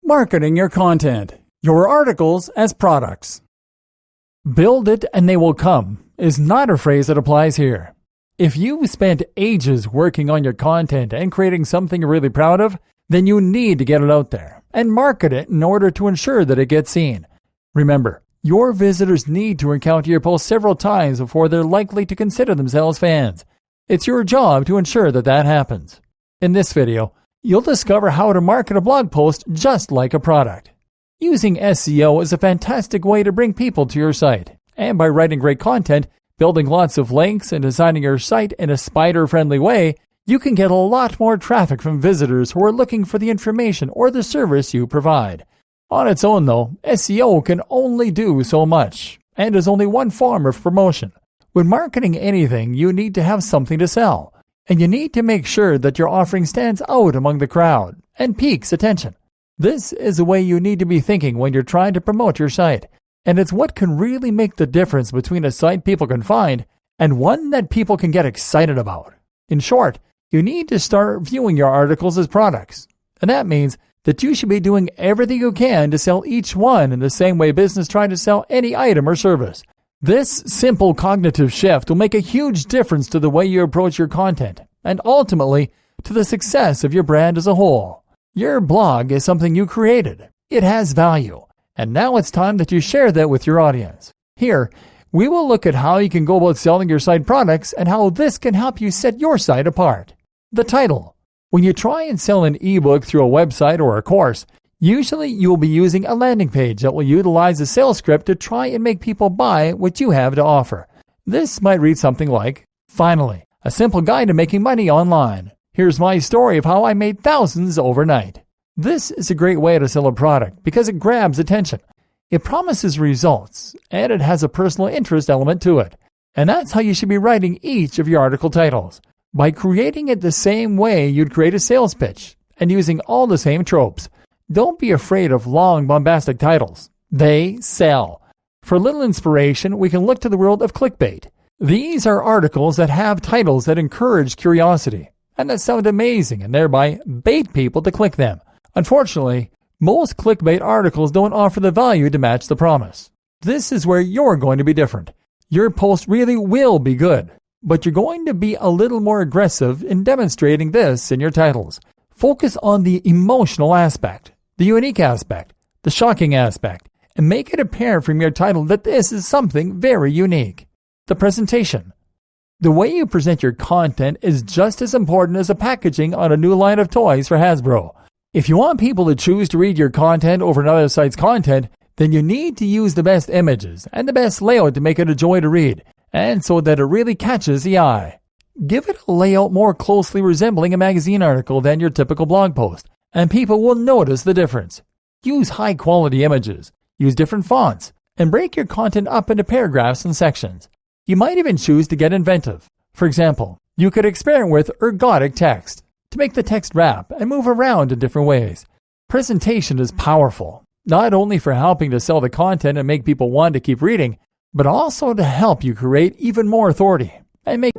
Marketing your content, your articles as products. Build it and they will come is not a phrase that applies here. If you've spent ages working on your content and creating something you're really proud of, then you need to get it out there and market it in order to ensure that it gets seen. Remember, your visitors need to encounter your post several times before they're likely to consider themselves fans. It's your job to ensure that that happens. In this video, you'll discover how to market a blog post just like a product. Using SEO is a fantastic way to bring people to your site, and by writing great content, building lots of links, and designing your site in a spider-friendly way, you can get a lot more traffic from visitors who are looking for the information or the service you provide. On its own though, SEO can only do so much, and is only one form of promotion. When marketing anything, you need to have something to sell, and you need to make sure that your offering stands out among the crowd and piques attention. This is the way you need to be thinking when you're trying to promote your site, and it's what can really make the difference between a site people can find and one that people can get excited about. In short, you need to start viewing your articles as products, and that means that you should be doing everything you can to sell each one in the same way business trying to sell any item or service. This simple cognitive shift will make a huge difference to the way you approach your content, and ultimately to the success of your brand as a whole. Your blog is something you created. It has value, and now it's time that you share that with your audience. Here, we will look at how you can go about selling your site products and how this can help you set your site apart. The title. When you try and sell an ebook through a website or a course, usually you will be using a landing page that will utilize a sales script to try and make people buy what you have to offer. This might read something like, "Finally, a simple guide to making money online. Here's my story of how I made thousands overnight." This is a great way to sell a product because it grabs attention. It promises results, and it has a personal interest element to it. And that's how you should be writing each of your article titles, by creating it the same way you'd create a sales pitch, and using all the same tropes. Don't be afraid of long, bombastic titles. They sell. For a little inspiration, we can look to the world of clickbait. These are articles that have titles that encourage curiosity, and that sound amazing and thereby bait people to click them. Unfortunately, most clickbait articles don't offer the value to match the promise. This is where you're going to be different. Your post really will be good, but you're going to be a little more aggressive in demonstrating this in your titles. Focus on the emotional aspect, the unique aspect, the shocking aspect, and make it apparent from your title that this is something very unique. The presentation. The way you present your content is just as important as the packaging on a new line of toys for Hasbro. If you want people to choose to read your content over another site's content, then you need to use the best images and the best layout to make it a joy to read, and so that it really catches the eye. Give it a layout more closely resembling a magazine article than your typical blog post, and people will notice the difference. Use high-quality images, use different fonts, and break your content up into paragraphs and sections. You might even choose to get inventive. For example, you could experiment with ergodic text to make the text wrap and move around in different ways. Presentation is powerful, not only for helping to sell the content and make people want to keep reading, but also to help you create even more authority and make